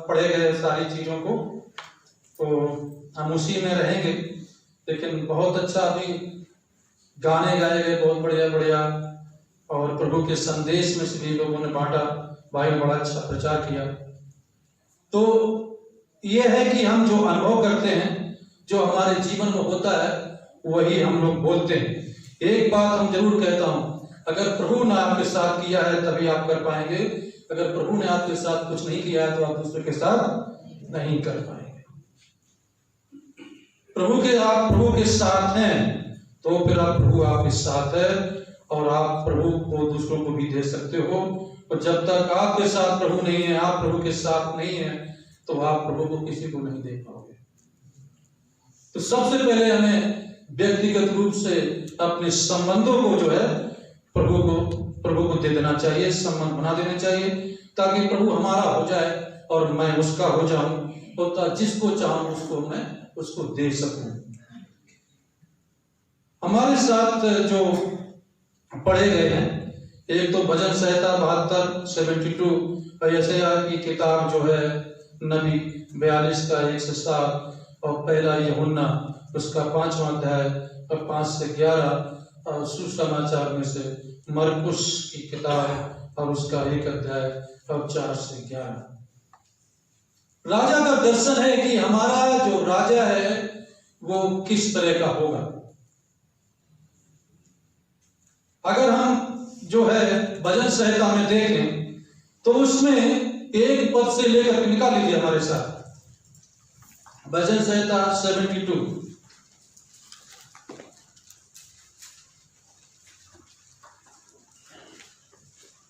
पढ़े गए सारी चीजों को, तो हम उसी में रहेंगे। लेकिन बहुत अच्छा अभी गाने गाए गए, बहुत बढ़िया बढ़िया, और प्रभु के संदेश में से भी लोगों ने बांटा, भाई ने बड़ा अच्छा प्रचार किया। तो ये है कि हम जो अनुभव करते हैं, जो हमारे जीवन में होता है, वही हम लोग बोलते हैं। एक बात हम जरूर कहता हूं, अगर प्रभु ने आपके साथ किया है तभी आप कर पाएंगे, अगर प्रभु ने आपके साथ कुछ नहीं किया है तो आप दूसरे के साथ नहीं कर पाएंगे। आप प्रभु के साथ हैं तो फिर आप प्रभु आपके साथ है, और आप प्रभु को दूसरों को भी दे सकते हो। और जब तक आपके साथ प्रभु नहीं है, आप प्रभु के साथ नहीं है, तो आप प्रभु को किसी को नहीं दे पाओगे। तो सबसे पहले हमें व्यक्तिगत रूप से अपने संबंधों को जो है प्रभु को दे देना चाहिए, संबंध बना देने चाहिए, ताकि प्रभु हमारा हो जाए और मैं उसका हो जाऊं, तो जिसको चाहूं उसको मैं उसको दे सकूं। हमारे साथ जो पढ़े गए हैं, एक तो भजन संहिता 72 यशायाह की किताब जो है, नबी 42 का 1 से 7, और पहला यूहन्ना उसका 5वां अध्याय और 5 से 11, और सुसमाचार में से मरकुस की किताब और उसका 1 अध्याय और 4 से 11। राजा का दर्शन है कि हमारा जो राजा है वो किस तरह का होगा। अगर हम जो है भजन संहिता में देखें तो उसमें एक पद से लेकर निकाल लीजिए हमारे साथ, भजन संहिता 72,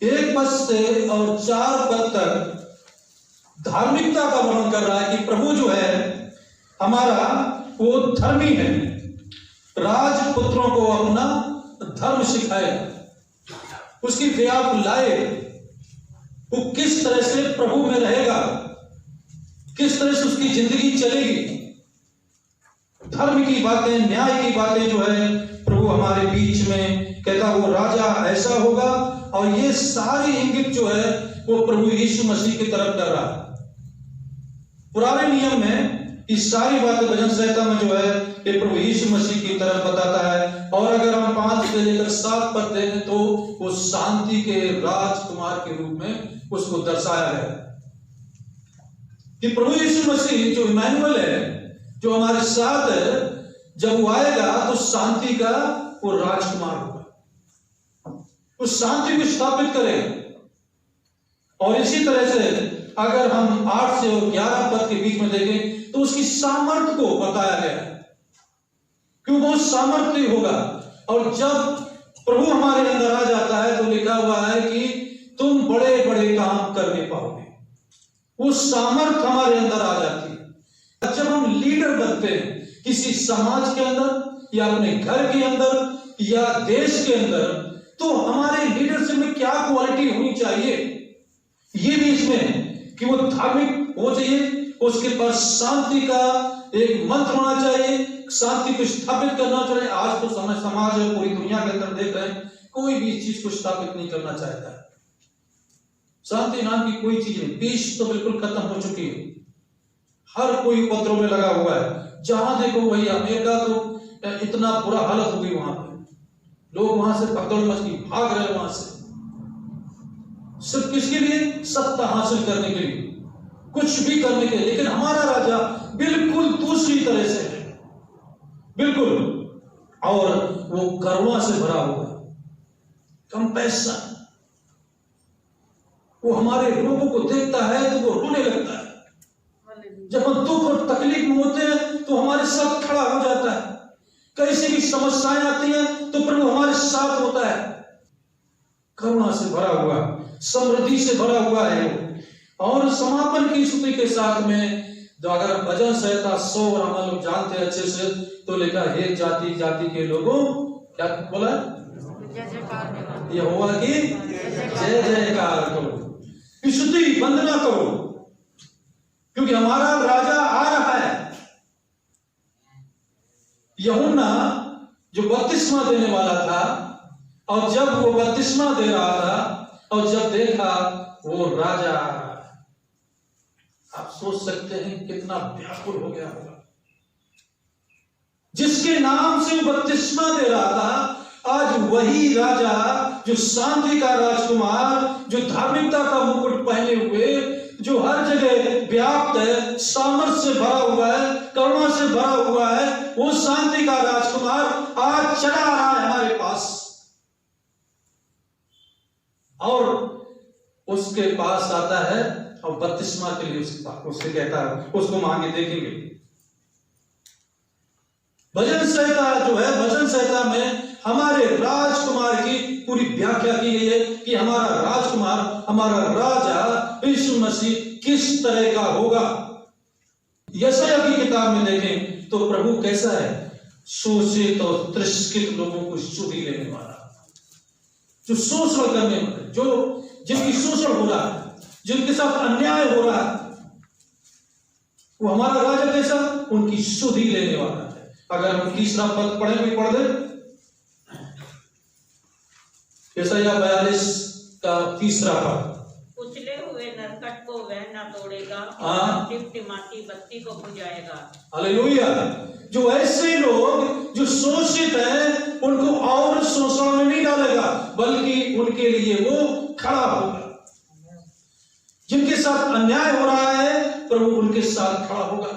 एक पद से और 4 पद तक धार्मिकता का वर्णन कर रहा है कि प्रभु जो है हमारा वो धर्मी है, राजपुत्रों को अपना धर्म सिखाए, उसकी व्याप लाए, वो किस तरह से प्रभु में रहेगा, किस तरह से उसकी जिंदगी चलेगी। धर्म की बातें, न्याय की बातें जो है प्रभु हमारे बीच में कहता, वो राजा ऐसा होगा, और ये सारी इंगित जो है वो प्रभु यीशु मसीह की तरफ कर रहा है। पुराने नियम में इस सारी बातें भजन संहिता में जो है ये प्रभु यीशु मसीह की तरफ बताता है। और अगर हम 5 से लेकर 7 पद देखें तो वो शांति के राजकुमार के रूप में उसको दर्शाया है कि प्रभु यीशु मसीह जो इमैनुअल है, जो हमारे साथ है, जब वो आएगा तो शांति का वो राजकुमार होगा, उस शांति को स्थापित करेगा। और इसी तरह से अगर हम 8 से 11 पद के बीच में देखें तो उसकी सामर्थ्य को बताया गया है, क्यों वो सामर्थ्य होगा। और जब प्रभु हमारे अंदर आ जाता है तो लिखा हुआ है कि तुम बड़े बड़े काम करने पाओगे, वो सामर्थ्य हमारे अंदर आ जाती है। जब हम लीडर बनते हैं किसी समाज के अंदर या अपने घर के अंदर या देश के अंदर, तो हमारे लीडरशिप में क्या क्वालिटी होनी चाहिए, ये भी इसमें कि वो धार्मिक हो चाहिए, उसके पास शांति का एक मंत्र होना चाहिए, शांति को स्थापित करना चाहिए। आज तो समाज है, पूरी दुनिया के अंदर देख रहे हैं, कोई भी इस चीज को स्थापित नहीं करना चाहता है। शांति नाम की कोई चीज नहीं, पीस तो बिल्कुल खत्म हो चुकी है, हर कोई उपद्रव में लगा हुआ है। जहां देखो वही, अमेरिका तो इतना बुरा हालत हो गई, वहां पे लोग वहां से भगदड़ मच गई, भाग रहे वहां से, सिर्फ किसके लिए? सत्ता हासिल करने के लिए, कुछ भी करने के लिए। लेकिन हमारा राजा बिल्कुल दूसरी तरह से है, बिल्कुल और वो करुणा से भरा हुआ, कंपैशन। वो हमारे रोगों को देखता है तो वो रोने लगता है। जब हम दुख और तकलीफ में होते हैं तो हमारे साथ खड़ा हो जाता है। कैसी भी समस्याएं आती हैं तो प्रभु हमारे साथ होता है। करुणा से भरा हुआ, समृद्धि से भरा हुआ है वो। और समापन की स्तुति के साथ में जो अगर भजन संहिता 100 और हम लोग जानते हैं अच्छे से, तो लिखा हे जाति जाति के लोगों, क्या बोला? यहोवा की जय जयकार करो, स्तुति वंदना करो, क्योंकि हमारा राजा आ रहा है। यूहन्ना जो बपतिस्मा देने वाला था, और जब वो बपतिस्मा दे रहा था और जब देखा वो राजा आ रहा है, आप सोच सकते हैं कितना व्याकुल हो गया होगा। जिसके नाम से वो बपतिस्मा दे रहा था, आज वही राजा जो शांति का राजकुमार, जो धार्मिकता का मुकुट पहने हुए, जो हर जगह व्याप्त है, सामर्थ्य से भरा हुआ है, करुणा से भरा हुआ है, वो शांति का राजकुमार आज चला आ रहा है हमारे पास। और उसके पास आता है और बपतिस्मा के लिए उससे कहता है, उसको मांगे देखेंगे। भजन संहिता जो है, भजन संहिता में हमारे राजकुमार की पूरी व्याख्या की गई है कि हमारा राजकुमार, हमारा राजा यीशु मसीह किस तरह का होगा। यशायाह की किताब में देखें तो प्रभु कैसा है? शोषित और तिरस्कृत लोगों को सुधि लेने वाला, जो शोषण करने वाले, जो जिनकी शोषण हो रहा है, जिनके साथ अन्याय हो रहा है, वो हमारा राजा कैसा? उनकी सुधि लेने वाला है। अगर हम तीसरा पद पढ़े भी पढ़ दे, यशायाह 42 का तीसरा पद, उछले हुए नरकट को वह न तोड़ेगा, टिमटिमाती बत्ती को बुझाएगा। हालेलुया। जो ऐसे लोग जो शोषित हैं, उनको और शोषण में नहीं डालेगा, बल्कि उनके लिए वो खड़ा होगा। जिनके साथ अन्याय हो रहा है, प्रभु उनके साथ खड़ा होगा।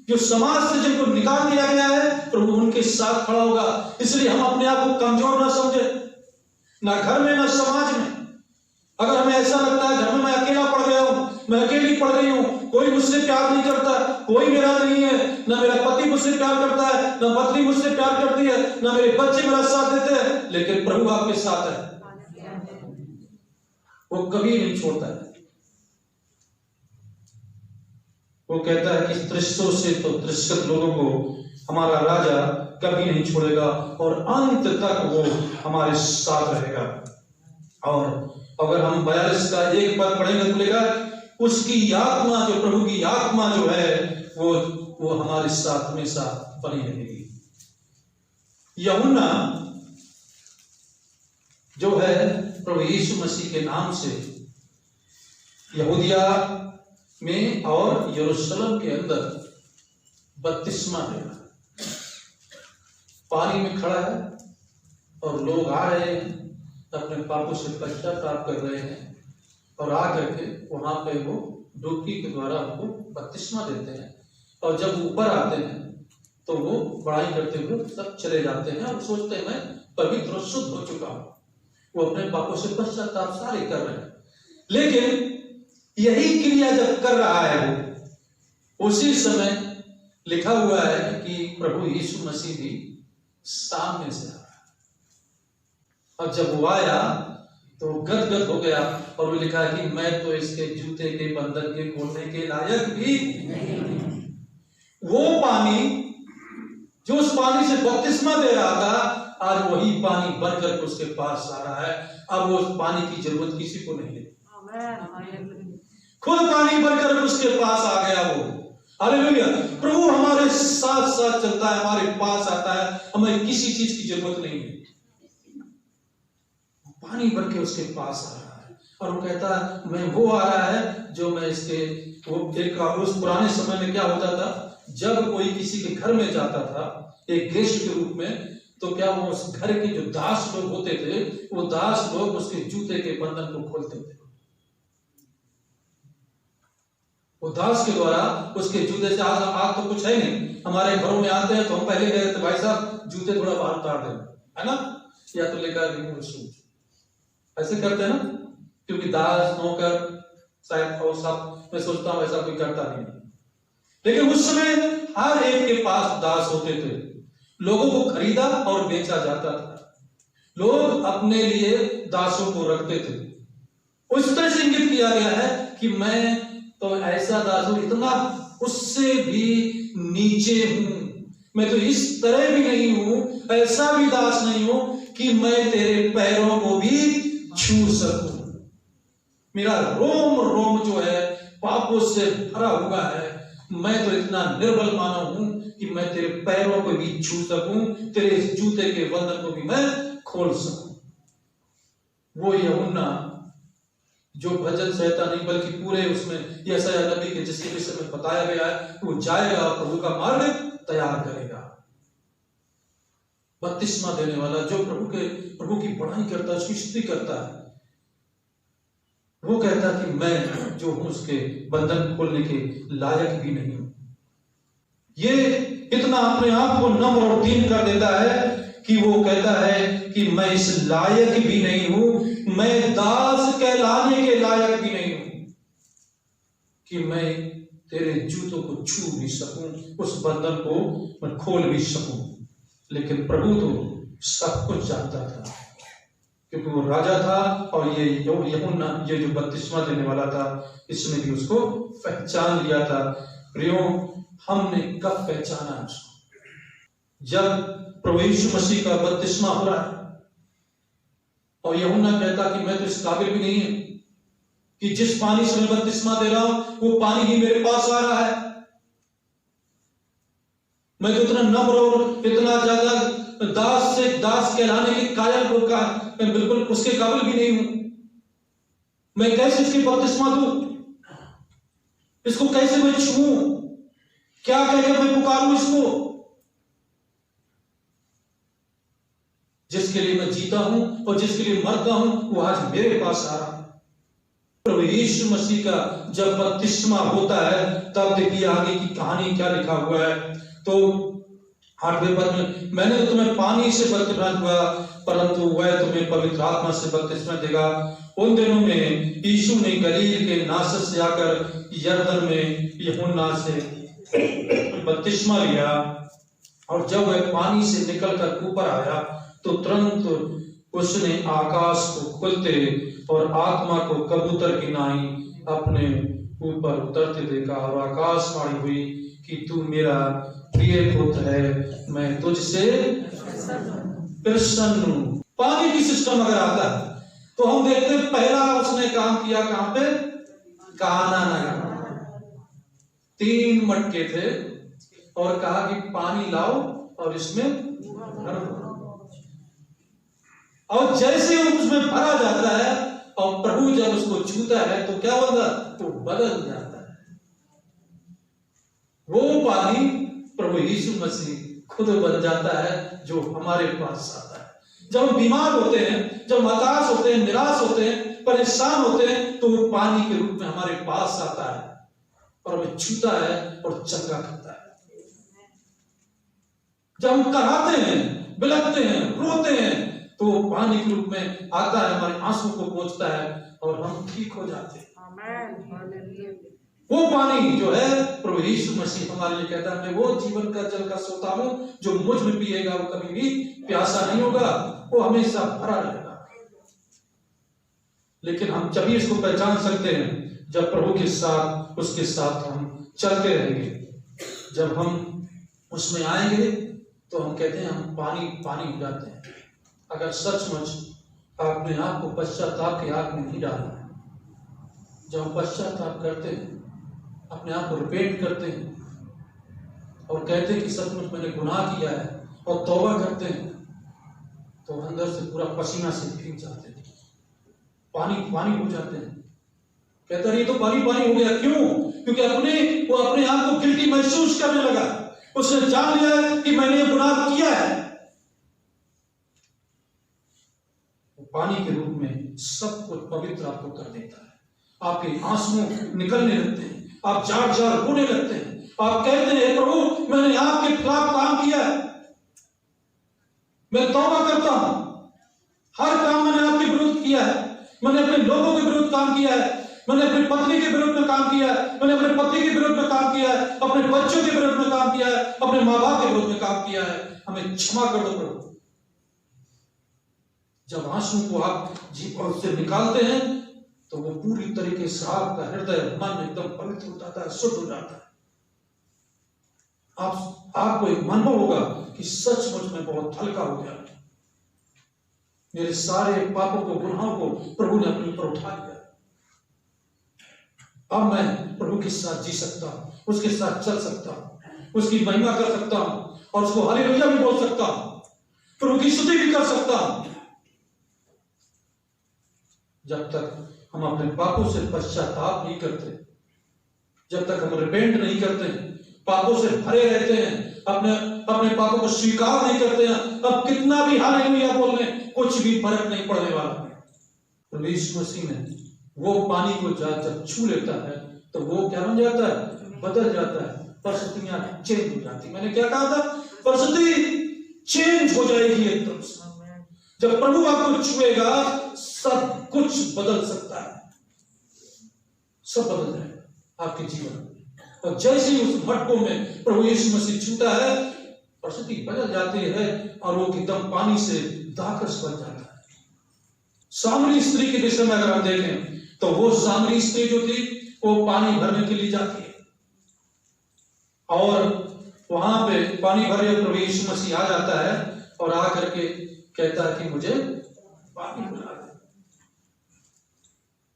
जो समाज से जिनको निकाल दिया गया है, प्रभु उनके साथ खड़ा होगा। इसलिए हम अपने आप को कमजोर ना समझे, ना घर में ना समाज में। अगर हमें ऐसा लगता है घर में मैं अकेला पड़ गया हूं, मैं अकेली पड़ गई हूं, कोई मुझसे प्यार नहीं करता, कोई मेरा नहीं है, ना मेरा पति मुझसे प्यार करता है, ना पत्नी मुझसे प्यार करती है, ना मेरे बच्चे मेरा साथ देते हैं, लेकिन प्रभु आपके साथ है। वो कभी नहीं छोड़ता है। वो कहता है कि त्रिशों से तो तिरस्कृत लोगों को हमारा राजा कभी नहीं छोड़ेगा और अंत तक वो हमारे साथ रहेगा। और अगर हम 42 का 1 पद पढ़ेंगे तो लिखा उसकी आत्मा, जो प्रभु की आत्मा जो है, वो हमारे साथ हमेशा बनी रहेगी। यूहन्ना जो है प्रभु यीशु मसीह के नाम से यहूदिया में और यरूशलेम के अंदर बपतिस्मा दे रहा है। पानी में खड़ा है और लोग आ रहे हैं, अपने पापों से पश्चाताप कर रहे हैं, और आकर के वहां पे वो डुबकी के द्वारा उनको बपतिस्मा देते हैं। और जब ऊपर आते हैं तो वो बड़ाई करते हुए सब चले जाते हैं और सोचते हैं मैं पवित्र और शुद्ध हो चुका हूं। वो अपने पापों से पश्चाताप सारे कर रहे हैं, लेकिन यही क्रिया जब कर रहा है वो, उसी समय लिखा हुआ है कि प्रभु यीशु मसीह भी सामने से आ रहा है। और जब वो आया तो गदगद हो गया, और वो लिखा है कि मैं तो इसके जूते के बंधन के खोलने के लायक भी नहीं। वो पानी जो उस पानी से बपतिस्मा दे रहा था, आज वही पानी बनकर उसके पास आ रहा है। अब वो उस पानी की जरूरत किसी को नहीं है, खुद पानी बनकर उसके पास आ गया वो। हालेलुया। प्रभु हमारे साथ साथ चलता है, हमारे पास आता है, हमें किसी चीज की जरूरत नहीं है। पानी भर के उसके पास आ रहा है और वो कहता है मैं वो आ रहा है जो मैं इसके, वो एक उस पुराने समय में क्या होता था, जब कोई किसी के घर में जाता था एक गेस्ट के रूप में, तो क्या वो उस घर के जो दास लोग होते थे, वो दास लोग उसके जूते के बंधन को खोलते थे। वो दास के द्वारा उसके जूते से आज तो कुछ है नहीं, हमारे घरों में आते हैं तो हम पहले कहते भाई साहब जूते थोड़ा बाहर उतार दें, है ना, या तो लेकर शूज, ऐसे करते हैं ना, क्योंकि दास नौकर शायद और सब मैं सोचता हूं ऐसा कोई करता नहीं। लेकिन उस समय हर एक के पास दास होते थे, लोगों को खरीदा और बेचा जाता था, लोग अपने लिए दासों को रखते थे। उस तरह से इंगित किया गया है कि मैं तो ऐसा दास हूं, इतना उससे भी नीचे हूं, मैं तो इस तरह भी नहीं हूं, ऐसा भी दास नहीं हूं कि मैं तेरे पैरों को भी छू सकूं। मेरा रोम रोम जो है पापों से भरा हुआ है, मैं तो इतना निर्बल मानव हूं कि मैं तेरे पैरों को भी छू सकूं, तेरे जूते के बंधन को भी मैं खोल सकूं। वो यूहन्ना जो भजन सहता नहीं बल्कि पूरे उसमें यशायाह नबी के जिसके विषय में बताया गया है, वो जाएगा और प्रभु का मार्ग तैयार करेगा। बपतिस्मा देने वाला जो प्रभु की बड़ाई करता है, उसकी स्तुति करता है, वो कहता है कि मैं जो हूं उसके बंधन खोलने के लायक भी नहीं हूं। ये इतना अपने आप को नम्र और दीन कर देता है कि वो कहता है कि मैं इस लायक भी नहीं हूं, मैं दास कहलाने के लायक भी नहीं हूं कि मैं तेरे जूतों को छू भी सकूं, उस बंधन को मैं खोल भी सकूं। लेकिन प्रभु तो सब कुछ जानता था, क्योंकि वो राजा था और ये यूहन्ना ये जो बपतिस्मा देने वाला था, इसने भी उसको पहचान लिया था। प्रियो, हमने कब पहचाना उसको? जब प्रभु यीशु मसीह का बपतिस्मा हो रहा है और यूहन्ना कहता कि मैं तो इस काबिल भी नहीं है कि जिस पानी से मैं बपतिस्मा दे रहा हूं वो पानी ही मेरे पास आ रहा है, मैं तो इतना नम्र और इतना ज्यादा दास कहलाने के कायल होगा, मैं बिल्कुल उसके काबिल भी नहीं हूं। मैं कैसे इसकी बपतिस्मा दूं, इसको कैसे मैं छूऊं, क्या कहकर मैं पुकारूं इसको? जिसके लिए मैं जीता हूं और जिसके लिए मरता हूं वो आज मेरे पास आ रहा है। प्रभु यीशु मसीह का जब बपतिस्मा होता है तब देखिए आगे की कहानी क्या लिखा हुआ है। तो 8वें पद में, मैंने तो तुम्हें पानी से बपतिस्मा हुआ परंतु वह तुम्हें पवित्र आत्मा से बपतिस्मा देगा। उन दिनों में यीशु ने गलील के नासरत से आकर यरदन में यूहन्ना से बपतिस्मा लिया, और जब वह पानी से निकलकर ऊपर आया तो तुरंत उसने आकाश को खुलते और आत्मा को कबूतर की नाई अपने ऊपर उतरते देखा, और आकाशवाणी हुई कि तू मेरा प्रिय पुत्र है, मैं तुझसे प्रसन्न हूं। पानी की सिस्टम अगर आता है तो हम देखते हैं पहला उसने काम किया कहां पे? काना नगर। 3 मटके थे और कहा कि पानी लाओ और इसमें भरो, और जैसे उसमें भरा जाता है और प्रभु जब उसको छूता है तो क्या होता? तो बदल जाता है। वो पानी प्रभु यीशु मसीह खुद बन जाता है जो हमारे पास आता है। जब हम बीमार होते हैं, जब हताश होते हैं, निराश होते हैं, परेशान होते हैं, तो वो पानी के रूप में हमारे पास आता है और हमें छूता है और चंगा करता है। जब हम कराहते हैं, बिलखते हैं, रोते हैं, तो पानी के रूप में आता है, हमारे आंसू को पोंछता है और हम ठीक हो जाते हैं। वो पानी जो है प्रभु यीशु मसीह हमारे लिए कहता है, मैं वो जीवन का जल का सोता हूं, जो मुझ में पिएगा वो कभी भी प्यासा नहीं होगा, वो हमेशा भरा रहेगा। लेकिन हम जब इसको पहचान सकते हैं जब प्रभु के साथ उसके साथ हम चलते रहेंगे। जब हम उसमें आएंगे तो हम कहते हैं हम पानी पानी हो जाते हैं। अगर सचमुच अपने आप को पश्चाताप की आग में नहीं डालना है, जब हम पश्चाताप करते हैं, अपने आप को रिपेंट करते हैं और कहते हैं कि सचमुच मैंने गुनाह किया है और तौबा करते हैं, तो अंदर से पूरा पसीना से भीग जाते हैं, पानी पानी हो जाते हैं। कहता है ये तो पानी पानी हो गया, क्यों? क्योंकि वो अपने आप को गिल्टी महसूस करने लगा। उसने जान लिया है कि मैंने ये गुनाह किया है। पानी के रूप में सब कुछ पवित्र आपको कर देता है। आपके आंसू निकलने लगते हैं, आप जार जार रोने लगते हैं। आप कहते हैं प्रभु मैंने आपके खिलाफ काम किया है, मैं तौबा करता हूं, हर काम मैंने आपके विरुद्ध किया है, मैंने अपने लोगों के विरुद्ध काम किया है, मैंने अपनी पत्नी के विरुद्ध में काम किया है, मैंने अपने पति के विरुद्ध में काम किया है, अपने बच्चों के विरुद्ध में काम किया है, अपने माँ बाप के विरुद्ध में काम किया है, हमें क्षमा कर दो प्रभु। जब आंसू को आप जीभ से निकालते हैं तो वो पूरी तरीके से आपका हृदय मन एकदम पवित्र हो जाता है, शुद्ध हो जाता है। आपको एक अनुभव होगा कि सचमुच में बहुत हल्का हो गया, मेरे सारे पापों को गुनाहों को प्रभु ने अपने ऊपर उठा लिया, अब मैं प्रभु के साथ जी सकता हूं, उसके साथ चल सकता हूं, उसकी महिमा कर सकता हूं और उसको हालेलुया भी बोल सकता हूं, प्रभु की स्तुति भी कर सकता हूं। जब तक हम अपने पापों से पश्चाताप नहीं करते, जब तक हम रिपेंट नहीं करते, पापों से भरे रहते हैं, अपने पापों को स्वीकार नहीं करते हैं, अब कितना भी हालेलुया बोल लें कुछ भी फर्क नहीं पड़ने वाला है। तो यीशु मसीह ने वो पानी को जब छू लेता है तो वो क्या बन जाता है, बदल जाता है, परिस्थितियां चेंज हो जाती। मैंने क्या कहा था, परिस्थिति चेंज हो जाएगी एकदम से। जब प्रभु आपको छुएगा सब कुछ बदल सकता है, सब बदल जाएगा आपके जीवन में। और जैसे ही उस भटकों में प्रभु यीशु मसीह छूता है परिस्थिति बदल जाती है और वो एकदम पानी से दाखरस बन जाता है। सामरी स्त्री के विषय में अगर हम देखें तो वो सामरी स्त्री जो थी वो पानी भरने के लिए जाती है और वहां पे पानी भरे प्रभु यीशु मसीह आ जाता है और आकर के कहता है कि मुझे पानी पिला दे।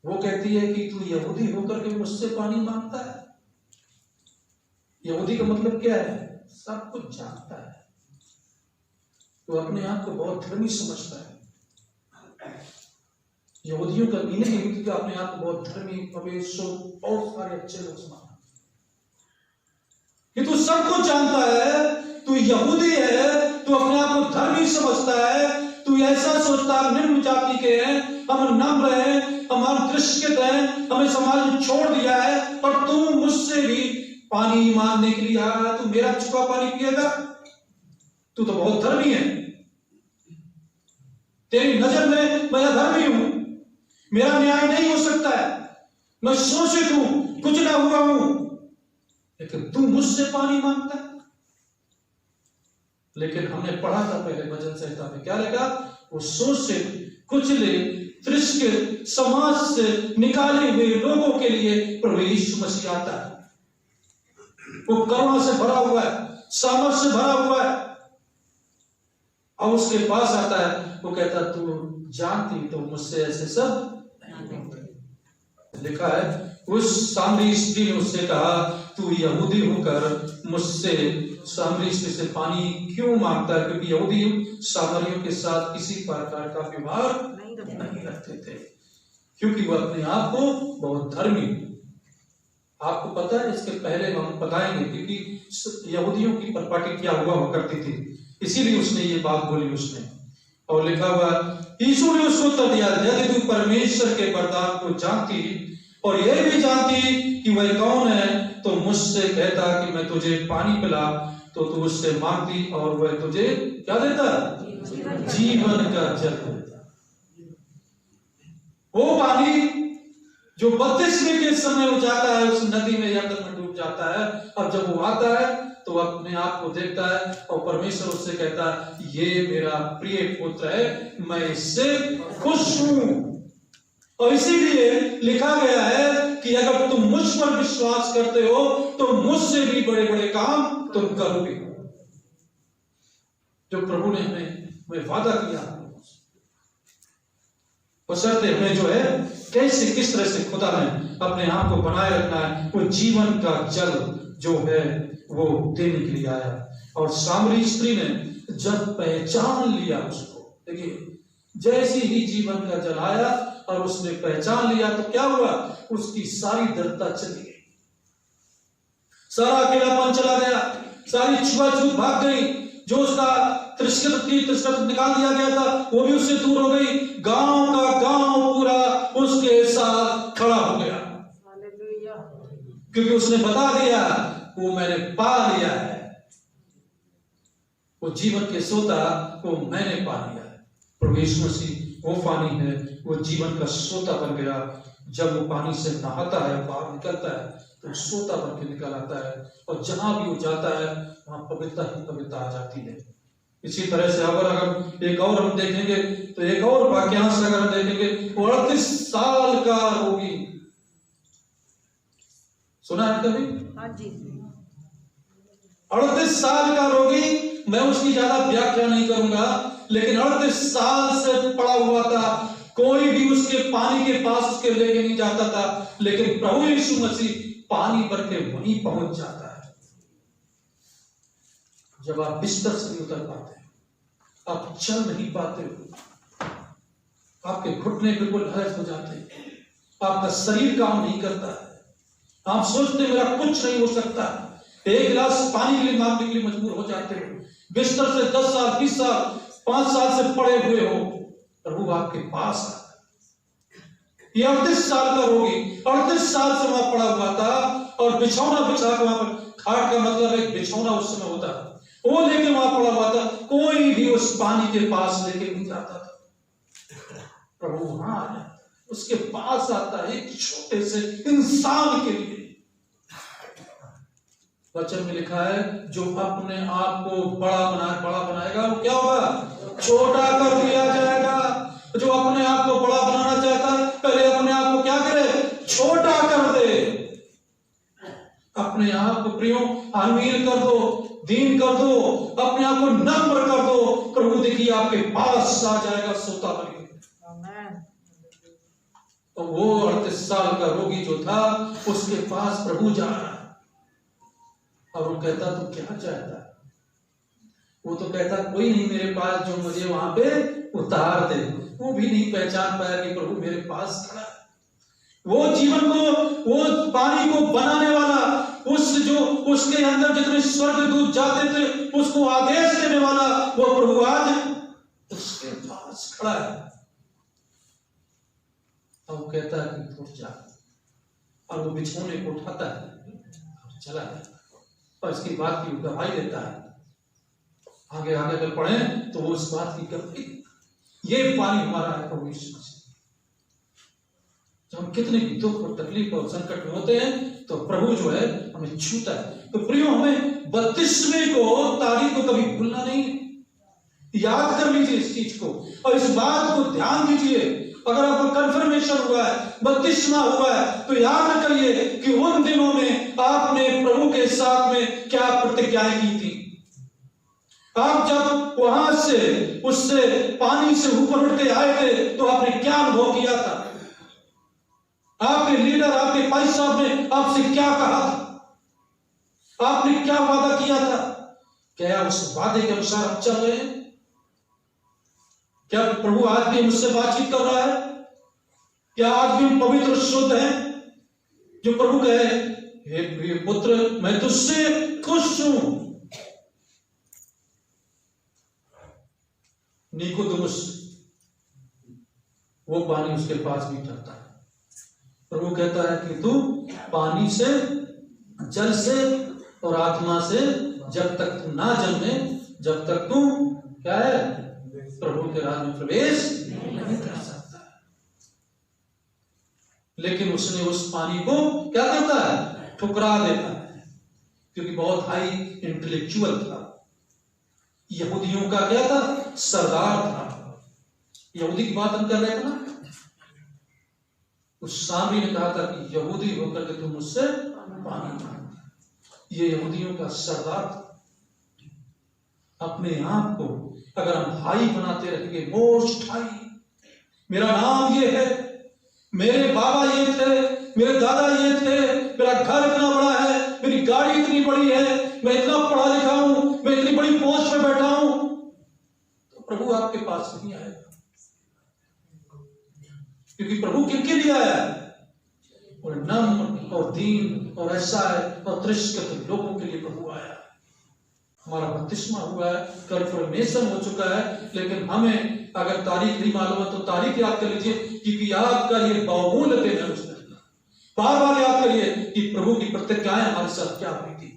वो कहती है कि तू यहूदी होकर के मुझसे पानी मांगता है। यहूदी का मतलब क्या है, सब कुछ जानता है, तो अपने आप को बहुत धर्मी समझता है। यहूदियों का मीनिंग का अपने आप को बहुत धर्मी, पवित्र, बहुत सारे अच्छे लोग समझते कि तू सब कुछ जानता है, तू यहूदी है, तू अपने आप को धर्मी समझता है, तू ऐसा सोचता है निम्न जाति के हैं, हम नम्र हैं, हम तिरस्कृत हैं, हमें समाज में छोड़ दिया है और तू मुझसे भी पानी मांगने के लिए आया, तू मेरा छुपा पानी पिएगा, तू तो बहुत धर्मी है, तेरी नजर में मैं धर्मी हूं, मेरा न्याय नहीं हो सकता है, मैं शोषित हूं, कुछ ना हुआ हूं, लेकिन तू मुझसे पानी मांगता है। लेकिन हमने पढ़ा था पहले भजन संहिता में, क्या लिखा, वो शोषित, कुचले, तिरस्कृत समाज से निकाले हुए लोगों के लिए प्रभु यीशु मसीह आता है। वो करुणा से भरा हुआ है, सामर्थ से भरा हुआ है, और उसके पास आता है, वो कहता तू जानती तो मुझसे ऐसे सब लिखा है। उस सामरी स्त्री ने उससे कहा तू यहूदी होकर मुझसे, सामरी स्त्री से पानी क्यों मांगता है, क्योंकि यहूदी सामरियों के साथ किसी प्रकार का व्यवहार नहीं रखते थे, क्योंकि वो अपने आप को बहुत धर्मी, आपको पता है इसके पहले हम बताएंगे, क्योंकि यहूदियों की परपाटी क्या हुआ करती थी, इसीलिए उसने ये बात बोली उसने। और लिखा हुआ, यीशु ने उसको उत्तर दिया, यदि तू परमेश्वर के वरदान को जानती और यह भी जानती कि वह कौन है तो मुझसे कहता कि मैं तुझे पानी पिला, तो तू उससे मांगती और वह तुझे क्या देता, जीवन का जल देता। वो पानी जो बपतिस्मे के समय हो जाता है उस नदी में यरदन में डूब जाता है, अब जब वो आता है तो अपने आप को देखता है और परमेश्वर उससे कहता है ये मेरा प्रिय पुत्र है, मैं इससे खुश हूं। और इसीलिए लिखा गया है कि अगर तुम मुझ पर विश्वास करते हो तो मुझसे भी बड़े बड़े काम तुम करोगे, जो प्रभु ने हमें वादा किया। बशर्ते हमें जो है कैसे किस तरह से खुदा ने अपने आप को बनाए रखना है, वो जीवन का जल जो है वो देने के लिए आया। और सामरी स्त्री ने जब पहचान लिया उसको, देखिए जैसे ही जीवन का जल आया और उसने पहचान लिया तो क्या हुआ, उसकी सारी दृढ़ता चली गई, सारा अकेलापन चला गया, सारी छुआछूत भाग गई, जो उसका तिरस्कृत निकाल दिया गया था वो भी उससे दूर हो गई, गांव का गांव पूरा उसके साथ खड़ा हो गया, क्योंकि उसने बता दिया वो मैंने पा लिया है, वो जीवन के सोता को मैंने पा लिया है। प्रभु यीशु मसीह वो पानी है, वो जीवन का सोता बन गया। जब वो पानी से नहाता है, बाहर निकलता है, तो सोता बन के निकल आता है, और जहां भी वो जाता है वहां पवित्रता ही पवित्रता आ जाती है। इसी तरह से अगर एक और हम देखेंगे तो एक और वाक्यांश अगर हम देखेंगे, 38 साल का रोगी, सुना है कभी? हाँ जी। 38 साल का रोगी, मैं उसकी ज्यादा व्याख्या नहीं करूंगा, लेकिन 38 साल से पड़ा हुआ था, कोई भी उसके पानी के पास उसके लेके नहीं जाता था, लेकिन प्रभु यीशु मसीह पानी भर के वहीं पहुंच जाता है। जब आप बिस्तर से नहीं उतर पाते, आप चल नहीं पाते हो, आपके घुटने बिल्कुल लहर हो जाते हैं, आपका शरीर काम नहीं करता है, आप सोचते मेरा कुछ नहीं हो सकता, एक गिलास पानी के लिए मांगने के लिए मजबूर हो जाते हो, बिस्तर से 10 साल 20 साल 5 साल से पड़े हुए हो, प्रभु आपके पास आता है। ये 38 साल का रोगी 38 साल से वहां पड़ा हुआ था, और बिछौना बिछा के वहां पर, खाट का मतलब एक बिछौना उस समय होता है, वो लेके वहां पड़ा हुआ था, कोई भी उस पानी के पास लेके नहीं जाता था। प्रभु वहां आ जाता, उसके पास आता है, एक छोटे से इंसान के लिए। वचन में लिखा है, जो अपने आप को बड़ा बनाएगा वो क्या होगा? छोटा कर दिया जाएगा। जो अपने आप को बड़ा बनाना चाहता है, पहले अपने आप को क्या करे? छोटा कर दे। अपने आप को प्रियो अमीर कर दो, दीन कर दो, अपने आप को नम्र कर दो, प्रभु देखिए आपके पास आ जाएगा सोता बन के। तो वो 38 साल का रोगी जो था, उसके पास प्रभु जा रहा है, और वो कहता तू क्या चाहता है? वो तो कहता कोई नहीं मेरे पास जो मुझे वहां पे उतार दे। वो भी नहीं पहचान पाया कि प्रभु मेरे पास खड़ा है। वो जीवन को, वो पानी को बनाने वाला, उस जो उसके अंदर जितने स्वर्गदूत जाते थे उसको आदेश देने वाला, वो प्रभु आज उसके पास खड़ा है। अब वो कहता है कि उठ जा, और वो बिछौने को उठाता है और चला जाता है, और इसकी बात की गवाही देता है। आगे आगे अगर पढ़े तो वो इस बात की गवाही, ये पानी हमारा है प्रभु यीशु मसीह। जब हम कितने भी दुख और तकलीफ और संकट में होते हैं तो प्रभु जो है हमें छूता है। तो प्रियो हमें 32वें को तारीख को कभी भूलना नहीं, याद कर लीजिए इस चीज को, और इस बात को ध्यान दीजिए। अगर आपको कंफर्मेशन हुआ है, 32वां हुआ है, तो याद करिए कि उन दिनों में आपने प्रभु के साथ में क्या प्रतिज्ञाएं की थी। आप जब वहां से उससे पानी से ऊपर उठ के आए थे तो आपने क्या अनुभव किया था? आपके लीडर, आपके भाई साहब ने आपसे क्या कहा था? आपने क्या वादा किया था? क्या उस वादे के अनुसार आप चल रहे हैं? क्या प्रभु आज भी मुझसे बातचीत कर रहा है? क्या आज भी हम पवित्र शुद्ध हैं? जो प्रभु कहे, हे प्रिय पुत्र मैं तुझसे खुश हूं। निकोदेमुस वो पानी उसके पास भी चलता है। प्रभु कहता है कि तू पानी से, जल से और आत्मा से जब तक तू ना जन्मे, जब तक तू क्या है प्रभु के राज में प्रवेश नहीं कर सकता। लेकिन उसने उस पानी को क्या करता है? ठुकरा देता है, क्योंकि बहुत हाई इंटेलेक्चुअल था, यहूदियों का क्या था? सरदार था। यहूदी की बात हम कर रहे थे ना, उस सामरी ने कहा था कि यहूदी होकर के तुम मुझसे पानी मांगते। ये यहूदियों का सरदार था। अपने आप को अगर हम हाई बनाते रहेंगे, मोस्ट हाई, मेरा नाम ये है, मेरे बाबा ये थे, मेरे दादा ये थे, मेरा घर इतना बड़ा है, मेरी गाड़ी इतनी बड़ी है, मैं इतना पढ़ा लिखा हूं, मैं इतनी बड़ी पोस्ट पे बैठा हूं, तो प्रभु आपके पास नहीं आएगा। क्योंकि प्रभु किनके लिए आया है? और नम्र और दीन और असहाय और तिरस्कृत लोगों के लिए प्रभु आया है। हमारा 32वां हुआ है, कंफर्मेशन हो चुका है, लेकिन हमें अगर तारीख नहीं मालूम है तो तारीख याद कर लीजिए, क्योंकि आपका ये बहुमूल्य दिन है उस दिन। बार बार याद करिए कि प्रभु की प्रतिज्ञाएं हमारे साथ क्या हुई थी।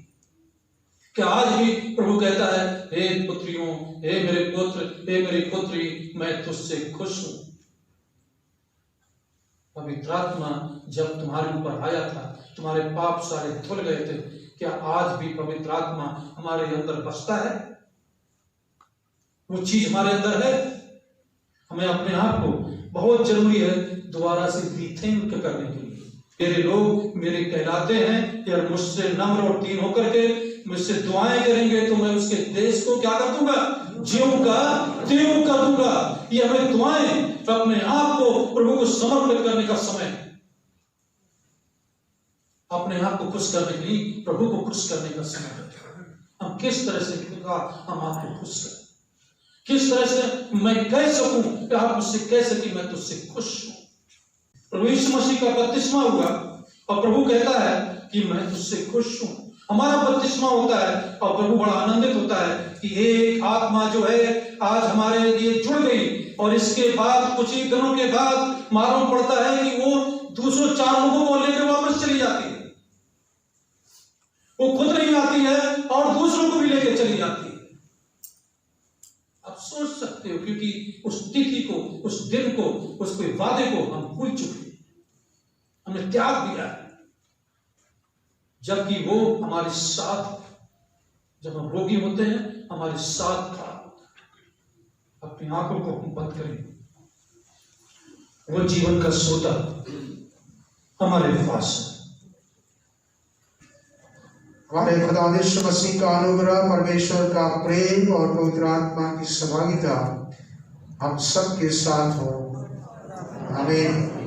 क्या आज भी प्रभु कहता है, हे पुत्रियों, हे मेरे पुत्र, हे मेरी पुत्री, मैं तुझसे खुश हूं। पवित्र आत्मा जब तुम्हारे ऊपर आया था, तुम्हारे पाप सारे धुल गए थे। क्या आज भी पवित्र आत्मा हमारे अंदर बसता है? वो चीज हमारे अंदर है। हमें अपने आप को, बहुत जरूरी है दोबारा से रीथिंक करने के लिए। मेरे लोग मेरे कहलाते हैं, यार मुझसे नम्र और दीन होकर के मुझसे दुआएं करेंगे तो मैं उसके देश को क्या कर दूंगा? ज्यों का त्यों कर दूंगा। ये हमें दुआएं, अपने आप को प्रभु को समर्पित करने का समय है। अपने आप को खुश करने के लिए प्रभु को खुश करने का समय है। हम किस तरह से हम आपको खुश करें, किस तरह से मैं कह सकूं कि आप मुझसे कह सके मैं तुझसे खुश हूं। प्रभु यीशु मसीह का बपतिस्मा हुआ और प्रभु कहता है कि मैं तुझसे खुश हूं। हमारा बपतिस्मा होता है और प्रभु बड़ा आनंदित होता है कि एक आत्मा जो है आज हमारे लिए जुड़ गई, और इसके बाद कुछ ही दिनों के बाद मालूम पड़ता है कि वो दूसरों 4 लोगों को लेकर वापस चली जाती है। वो खुद नहीं आती है और दूसरों को भी लेकर चली जाती है। आप सोच सकते हो, क्योंकि उस तिथि को, उस दिन को, उस वादे को हम भूल चुके, हमने त्याग दिया है। जबकि वो हमारे साथ, जब हम रोगी होते हैं, हमारे साथ खड़ा होता है। अपनी आंखों को हम बंद करें, वो जीवन का सोता हमारे पास है। हमारे खुदा यीशु मसीह का अनुग्रह, परमेश्वर का प्रेम और पवित्र आत्मा की सहभागिता हम सबके साथ हो। आमीन।